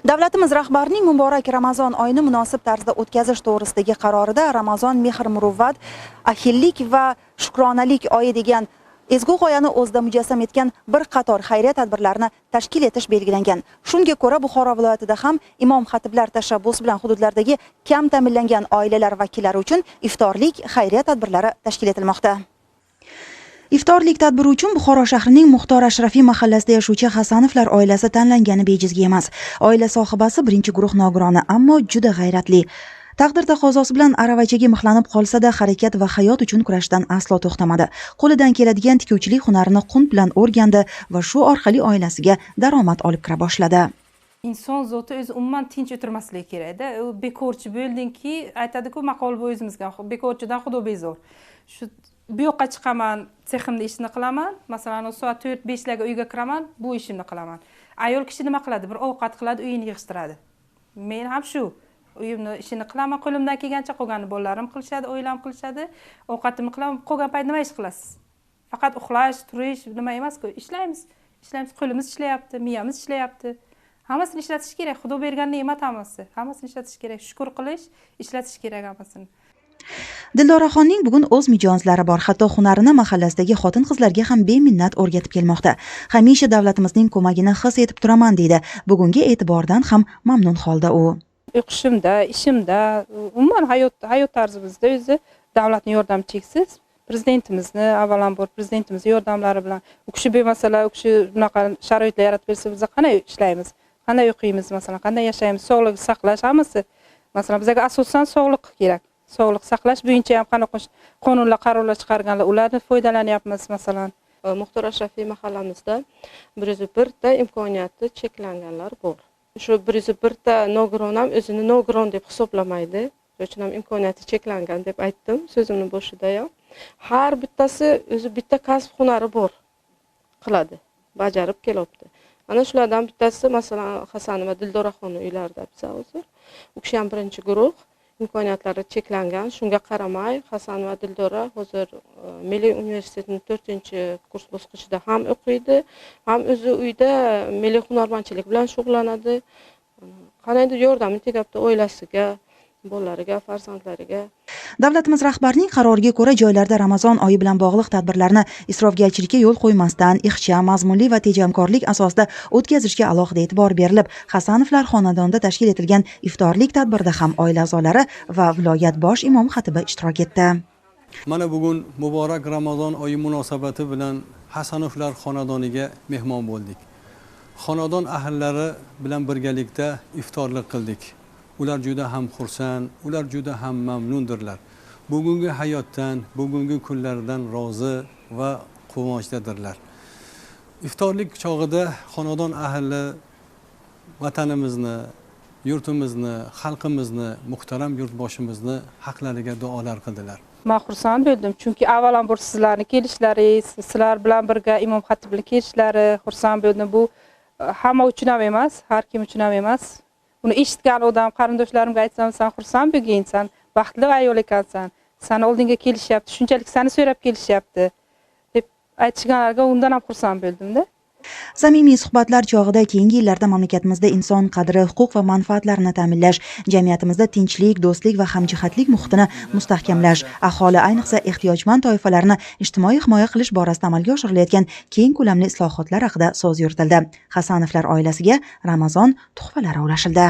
Davlatimiz rahbarining muborak Ramazon oyini munosib tarzda o'tkazish to'g'risidagi qarorida Ramazon mehr-muruvvat, ahillik va shukronalik oyi degan ezgu g'oyani o'zida mujassam etgan bir qator xayriya tadbirlarini tashkil etish belgilangan. Shunga ko'ra Buxoro viloyatida ham imom xatiblar tashabbusi bilan hududlardagi kam ta'minlangan oilalar vakillari uchun iftorlik xayriya tadbirlari tashkil etilmoqda. Iftorlik tadbiri uchun Buxoro shahrining Muxtor Ashrafiy mahallasida yashovchi Hasanovlar oilasi tanlangani bejizga emas. Oila sohibasi birinchi guruh nogironi, ammo juda g'ayratli. Taqdir taqozosi bilan aravachaga mixlanib qolsa-da, harakat va hayot uchun kurashdan aslo to'xtamadi. Qo'lidan keladigan tikuvchilik hunarini qunt bilan o'rgandi va shu orqali oilasiga daromad olib kira boshladi. Inson zoti o'zi umuman tinch o'tirmasligi kerak-da. U bekorchi bo'ldingki, aytadi-ku maqol bu o'zimizga, bekorchidan xudo bezor. Shu bu yoqqa chiqaman, seximda ishni qilaman. Masalan, soat 4-5 larga uyga kiraman, bu ishimni qilaman. Ayol kishi nima qiladi? Bir ovqat qiladi, uyini yig'ishtiradi. Men ham shu uyimni ishini qilaman, qo'limdan kelgancha, qolganini bolalarim qilishadi, oilam qilishadi. Ovqatimni qilaman, qolgan payt nima ish qilasiz? Faqat uxlash, turish nima emas-ku, ishlaymiz. Ishlaymiz, qo'limiz ishlayapti, miyamiz ishlayapti. Hammasini ishlatish kerak. Xudo bergan ne'mat hammasi. Hammasini ishlatish kerak. Shukr qilish, ishlatish kerak hammasini. Dildoraxonning bugun o'z mijozlari bor, hatto hunarini mahallasidagi xotin-qizlarga ham beminnat o'rgatib kelmoqda. Hamisha davlatimizning ko'magini his etib turaman deydi. Bugungi e'tibordan ham mamnun holda u. O'qishimda, ishimda, umuman hayot tarzimizda o'zi davlatning yordami cheksiz. Prezidentimizni, avvalambor prezidentimiz yordamlari bilan u kishi bemasala, u kishi bunaqa sharoitlar yaratib bersa, biz qanday ishlaymiz, qanday o'qiymiz, masalan, qanday yashaymiz, sog'liq saqlash hammasi. Masalan, bizga asosan sog'liq kerak. Sog'liq saqlash bo'yicha ham qanaqa qonunlar, qarorlar chiqarganlar, ulardan foydalanyapmiz. Masalan, Muxtor Ashrafiy mahallamizda 101 ta imkoniyati cheklanganlar bor. Shu 101 ta nogiron ham o'zini nogiron deb hisoblamaydi. Shuning uchun ham imkoniyati cheklangan deb aytdim so'zimning boshida ham. Har bittasi o'zi bitta kasb hunari bor qiladi, bajarib kelyapti. Ana shulardan bittasi masalan Hasanova Dildoraxon uylarida biz hozir. U kishi ham birinchi guruh, imkoniyatlari cheklangan. Shunga qaramay Hasanova Dildora hozir Milliy universitetining 4-kurs bosqichida ham o'qiydi, ham o'zi uyda milliy hunarmandchilik bilan shug'ullanadi. Qanaydir yordam tegayapti oilasiga, bolalariga, farzandlariga. Davlatimiz rahbarining qaroriga ko'ra joylarda Ramazon oyi bilan bog'liq tadbirlarni isrofgarchilikka yo'l qo'ymasdan, ixcham, mazmunli va tejamkorlik asosida o'tkazishga alohida e'tibor berilib, Hasanovlar xonadonida tashkil etilgan iftorlik tadbirida ham oila a'zolari va viloyat bosh imom xatibi ishtirok etdi. Mana bugun muborak Ramazon oyi munosabati bilan Hasanovlar xonadoniga mehmon bo'ldik. Xonadon ahllari bilan birgalikda iftorlik qildik. Ular juda ham xursand, ular juda ham mamnundirlar. Bugungi hayotdan, bugungi kunlardan rozi va quvonchdadirlar. Iftorlik chog'ida xonadon ahli vatanimizni, yurtimizni, xalqimizni, muhtaram yurtboshimizni haqlariga duolar qildilar. Men xursand bo'ldim, chunki avvalambor sizlarning kelishlaringiz, sizlar bilan birga imom xatib bilan kelishlari xursand bo'ldim. Bu hamma uchun ham emas, har kim uchun ham emas. Uni eshitgan odam, qarindoshlarimga aytsam, sen xursand bo'lgansan, baxtli ayol ekansan, seni oldinga kelishyapti, shunchalik seni so'rab kelishyapti deb aytishganlarga undan ham xursand bo'ldim-da. Samimiy suhbatlar chog'ida keyingi yillarda mamlakatimizda inson qadri, huquq va manfaatlarini ta'minlash, jamiyatimizda tinchlik, do'stlik va hamjihatlik muhitini mustahkamlash, aholi ayniqsa ehtiyojmand toifalarni ijtimoiy himoya qilish borasida amalga oshirilayotgan keng ko'lamli islohotlar haqida so'z yuritildi. Hasanovlar oilasiga Ramazon tuhfalari ulashildi.